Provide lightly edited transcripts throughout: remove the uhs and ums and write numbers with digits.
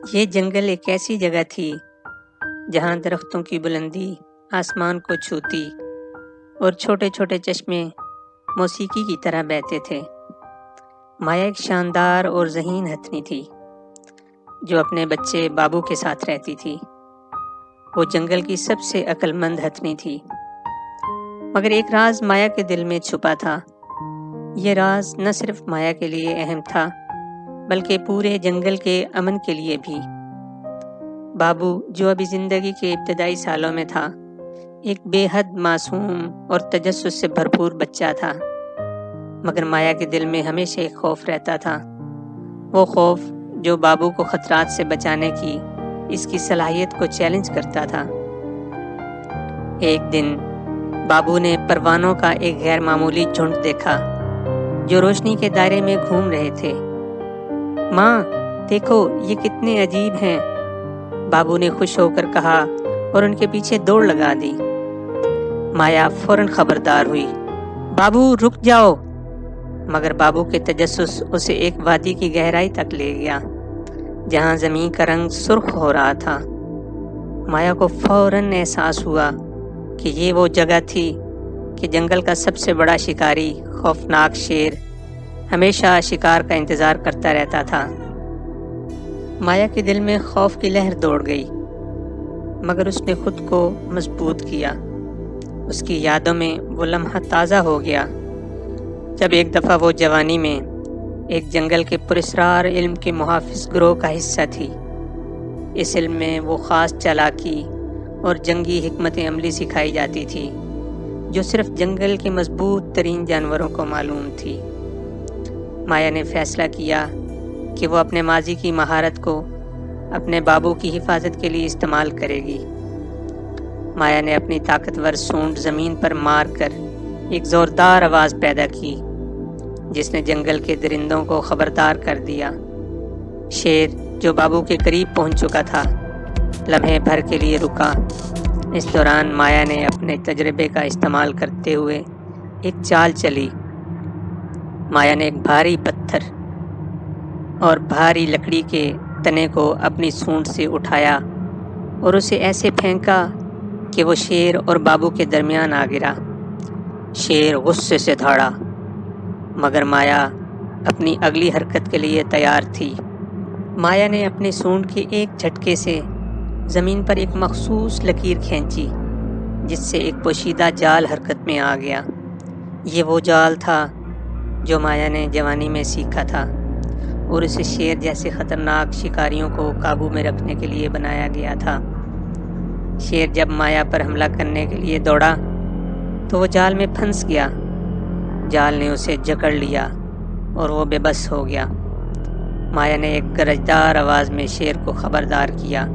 یہ جنگل ایک ایسی جگہ تھی جہاں درختوں کی بلندی آسمان کو چھوتی اور چھوٹے چھوٹے چشمے موسیقی کی طرح بہتے تھے۔ مایا ایک شاندار اور ذہین ہتھنی تھی جو اپنے بچے بابو کے ساتھ رہتی تھی۔ وہ جنگل کی سب سے عقل مند ہتھنی تھی، مگر ایک راز مایا کے دل میں چھپا تھا۔ یہ راز نہ صرف مایا کے لیے اہم تھا بلکہ پورے جنگل کے امن کے لیے بھی۔ بابو جو ابھی زندگی کے ابتدائی سالوں میں تھا، ایک بے حد معصوم اور تجسس سے بھرپور بچہ تھا، مگر مایا کے دل میں ہمیشہ ایک خوف رہتا تھا، وہ خوف جو بابو کو خطرات سے بچانے کی اس کی صلاحیت کو چیلنج کرتا تھا۔ ایک دن بابو نے پروانوں کا ایک غیر معمولی جھنڈ دیکھا جو روشنی کے دائرے میں گھوم رہے تھے۔ ماں دیکھو، یہ کتنے عجیب ہیں، بابو نے خوش ہو کر کہا اور ان کے پیچھے دوڑ لگا دی۔ مایا فوراً خبردار ہوئی، بابو رک جاؤ، مگر بابو کے تجسس اسے ایک وادی کی گہرائی تک لے گیا جہاں زمین کا رنگ سرخ ہو رہا تھا۔ مایا کو فوراً احساس ہوا کہ یہ وہ جگہ تھی کہ جنگل کا سب سے بڑا شکاری خوفناک شیر ہمیشہ شکار کا انتظار کرتا رہتا تھا۔ مایا کے دل میں خوف کی لہر دوڑ گئی، مگر اس نے خود کو مضبوط کیا۔ اس کی یادوں میں وہ لمحہ تازہ ہو گیا جب ایک دفعہ وہ جوانی میں ایک جنگل کے پراسرار علم کے محافظ گروہ کا حصہ تھی۔ اس علم میں وہ خاص چالاکی اور جنگی حکمت عملی سکھائی جاتی تھی جو صرف جنگل کے مضبوط ترین جانوروں کو معلوم تھی۔ مایا نے فیصلہ کیا کہ وہ اپنے ماضی کی مہارت کو اپنے بابو کی حفاظت کے لیے استعمال کرے گی۔ مایا نے اپنی طاقتور سونڈ زمین پر مار کر ایک زوردار آواز پیدا کی جس نے جنگل کے درندوں کو خبردار کر دیا۔ شیر جو بابو کے قریب پہنچ چکا تھا لمحے بھر کے لیے رکا۔ اس دوران مایا نے اپنے تجربے کا استعمال کرتے ہوئے ایک چال چلی۔ مایا نے ایک بھاری پتھر اور بھاری لکڑی کے تنے کو اپنی سونڈ سے اٹھایا اور اسے ایسے پھینکا کہ وہ شیر اور بابو کے درمیان آ گرا۔ شیر غصے سے دھاڑا، مگر مایا اپنی اگلی حرکت کے لیے تیار تھی۔ مایا نے اپنی سونڈ کے ایک جھٹکے سے زمین پر ایک مخصوص لکیر کھینچی جس سے ایک پوشیدہ جال حرکت میں آ گیا۔ یہ وہ جال تھا جو مایا نے جوانی میں سیکھا تھا اور اسے شیر جیسے خطرناک شکاریوں کو قابو میں رکھنے کے لیے بنایا گیا تھا۔ شیر جب مایا پر حملہ کرنے کے لیے دوڑا تو وہ جال میں پھنس گیا۔ جال نے اسے جکڑ لیا اور وہ بے بس ہو گیا۔ مایا نے ایک گرجدار آواز میں شیر کو خبردار کیا،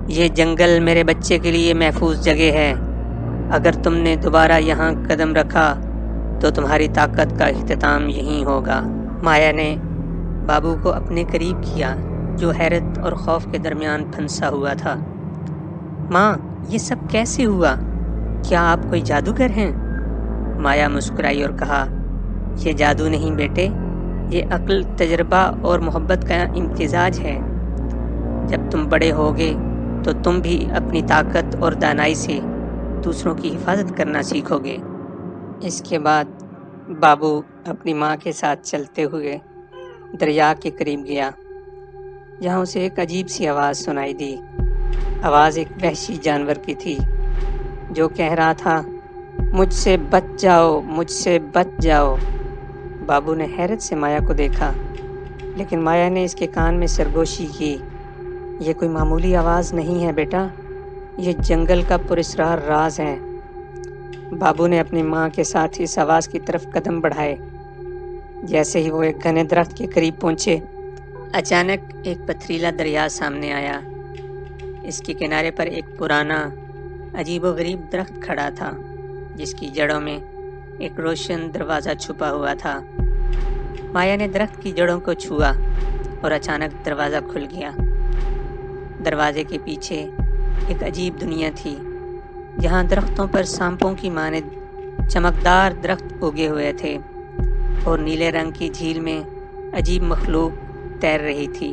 یہ جنگل میرے بچے کے لیے محفوظ جگہ ہے، اگر تم نے دوبارہ یہاں قدم رکھا تو تمہاری طاقت کا اختتام یہیں ہوگا۔ مایا نے بابو کو اپنے قریب کیا جو حیرت اور خوف کے درمیان پھنسا ہوا تھا۔ ماں، یہ سب کیسے ہوا؟ کیا آپ کوئی جادوگر ہیں؟ مایا مسکرائی اور کہا، یہ جادو نہیں بیٹے، یہ عقل، تجربہ اور محبت کا امتزاج ہے۔ جب تم بڑے ہوگے تو تم بھی اپنی طاقت اور دانائی سے دوسروں کی حفاظت کرنا سیکھو گے۔ اس کے بعد بابو اپنی ماں کے ساتھ چلتے ہوئے دریا کے قریب گیا جہاں اسے ایک عجیب سی آواز سنائی دی۔ آواز ایک وحشی جانور کی تھی جو کہہ رہا تھا، مجھ سے بچ جاؤ، مجھ سے بچ جاؤ۔ بابو نے حیرت سے مایا کو دیکھا، لیکن مایا نے اس کے کان میں سرگوشی کی، یہ کوئی معمولی آواز نہیں ہے بیٹا، یہ جنگل کا پراسرار راز ہے۔ بابو نے اپنی ماں کے ساتھ اس آواز کی طرف قدم بڑھائے۔ جیسے ہی وہ ایک گھنے درخت کے قریب پہنچے، اچانک ایک پتھریلا دریا سامنے آیا۔ اس کے کنارے پر ایک پرانا عجیب و غریب درخت کھڑا تھا جس کی جڑوں میں ایک روشن دروازہ چھپا ہوا تھا۔ مایا نے درخت کی جڑوں کو چھوا اور اچانک دروازہ کھل گیا۔ دروازے کے پیچھے ایک عجیب دنیا تھی جہاں درختوں پر سانپوں کی مانند چمکدار درخت اگے ہوئے تھے اور نیلے رنگ کی جھیل میں عجیب مخلوق تیر رہی تھی۔